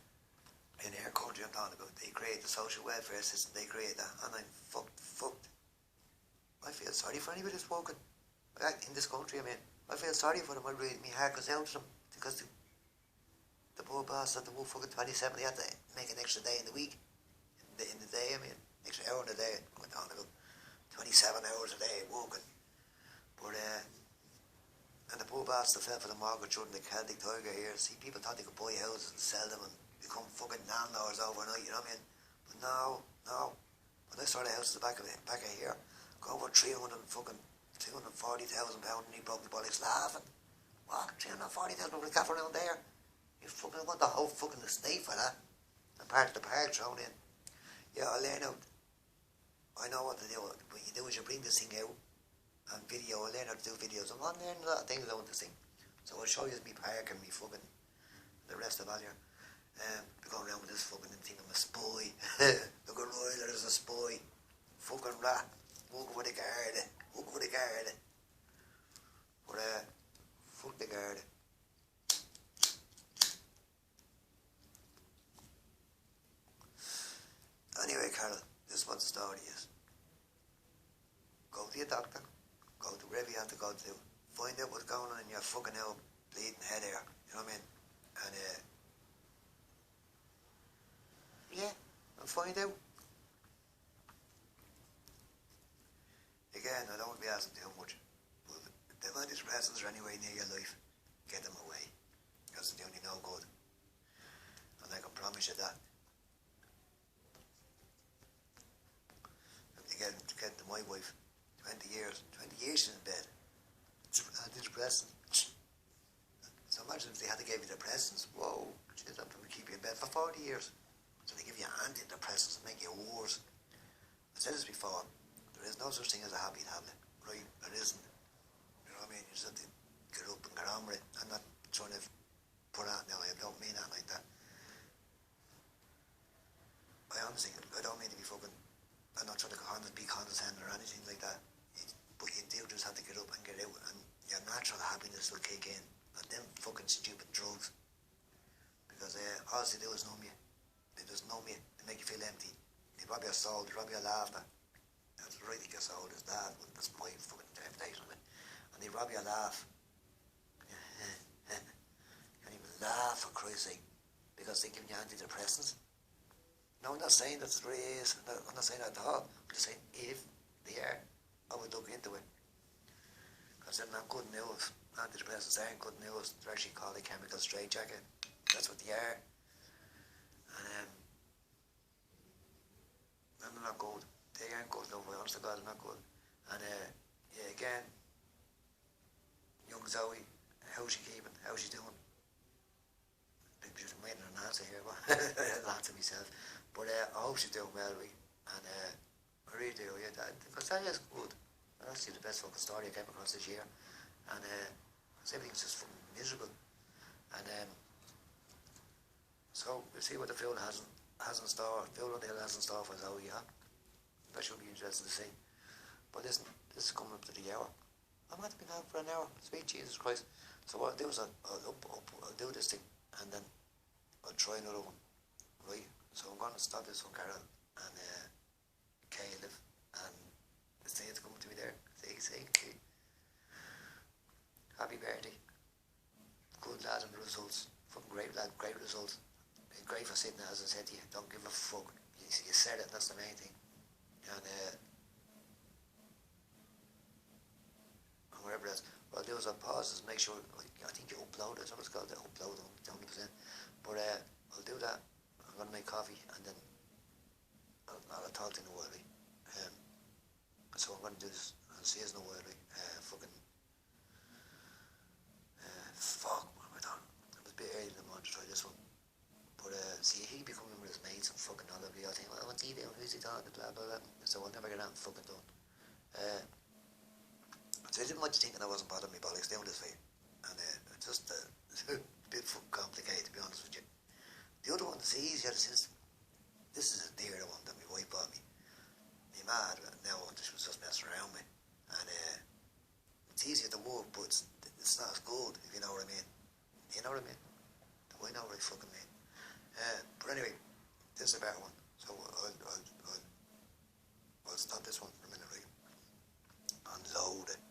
in our country I'm talking about. They create the social welfare system, they create that, and I'm fucked. I feel sorry for anybody that's working in this country. I mean, I feel sorry for them. My heart goes out to them because the poor bastards that work fucking 27, they have to make an extra day in the week. In the day, I mean, extra hour in the day. I'm talking about 27 hours a day working. But and the poor bastards fell for the mortgage during the Celtic Tiger here. See, people thought they could buy houses and sell them and become fucking landlords overnight, you know what I mean? But no. When I saw the houses back of here, go over 240,000 pounds, and he broke my bollocks laughing. What? 340,000 with a gaff around there? You fucking want the whole fucking estate for that? And part of the park thrown in. Yeah, I'll learn out. I know what to do. What you do is you bring this thing out and video. I'll learn how to do videos. I'm on learning a lot of things about this thing. So I'll show you me park and me fucking the rest of it here. Going around with this fucking thing. I'm a spy. Look at Royler as a spy. Fucking rat. Walk with the guard. But fuck the guard. Anyway, Carol, this is what the story is. Go to your doctor. Go to wherever you have to go to. Find out what's going on in your fucking old bleeding head here. You know what I mean? And and find out. Again, I don't want to be asking too much. But if the antidepressants are anywhere near your life, get them away. Because they're doing you no good. And I can promise you that. Get to my wife, 20 years she's in bed. Antidepressant. So imagine if they had to give you depressants. Whoa, she's up to keep you in bed for 40 years. So they give you antidepressants and make you worse. I said this before, there is no such thing as a happy tablet, right? There isn't. You know what I mean? You just have to get up and get on with it. I'm not trying to put out now, I don't mean that like that. I honestly, I don't mean to be fucking, I'm not trying to be condescending or anything like that. But you do just have to get up and get out, and your natural happiness will kick in. And them fucking stupid drugs. Because all they do is numb you. They just numb you. They make you feel empty. They rob your soul, they rob your laughter. That's right, your soul is that. That's my fucking interpretation of it. And they rob your laugh. Can't even laugh, for Christ's sake. Because they give you antidepressants. No, I'm not saying that's what it is. I'm not saying that at all. I'm just saying if they are, I would look into it. Because they're not good news. Antidepressants aren't good news. They're actually called a chemical straitjacket. That's what they are. And they're not good. They aren't good, no, honest to God, they're not good. And yeah, again, young Zoe, how's she keeping? How's she doing? I'm waiting on an answer here, but I'll answer myself. But I hope she's doing well, right? And I really do, yeah. Because that is good. That's the best fucking story I came across this year. And everything's just fucking miserable. And so we'll see what the film has in store. Phil on the Hill has in store for Zoe, yeah. That should be interesting to see. But listen, this is coming up to the hour. I'm going to be out for an hour. Sweet Jesus Christ. So what I'll do is I'll do this thing, and then I'll try another one, right? So I'm going to stop this one, Carol, and Caleb, and the thing's coming to me there. See. Happy birthday. Good lad and the results. Fucking great lad, great results. Great for sitting there, as I said to you. Don't give a fuck. You said it, that's the main thing. And whatever else. What I'll do is I'll pause this, make sure, I think you upload it, something's called the upload 100%. But I'll do that. I'm going to make coffee, and then I'll talk to you in a while, right? So I'm going to do this. I'll see you in a while, right? So I'll never get that fucking done. So I didn't want you thinking I wasn't bothering me bollocks doing this for you. And it's just a bit fucking complicated, to be honest with you. The other one is easier. This is a dearer one that my wife bought me. My mad now she was just messing around with. And it's easier to work, but it's not as good, if you know what I mean. You know what I mean? Do I know what I fucking mean? But anyway, this is a better one. So I'll stop this one for a minute, right? Unload it.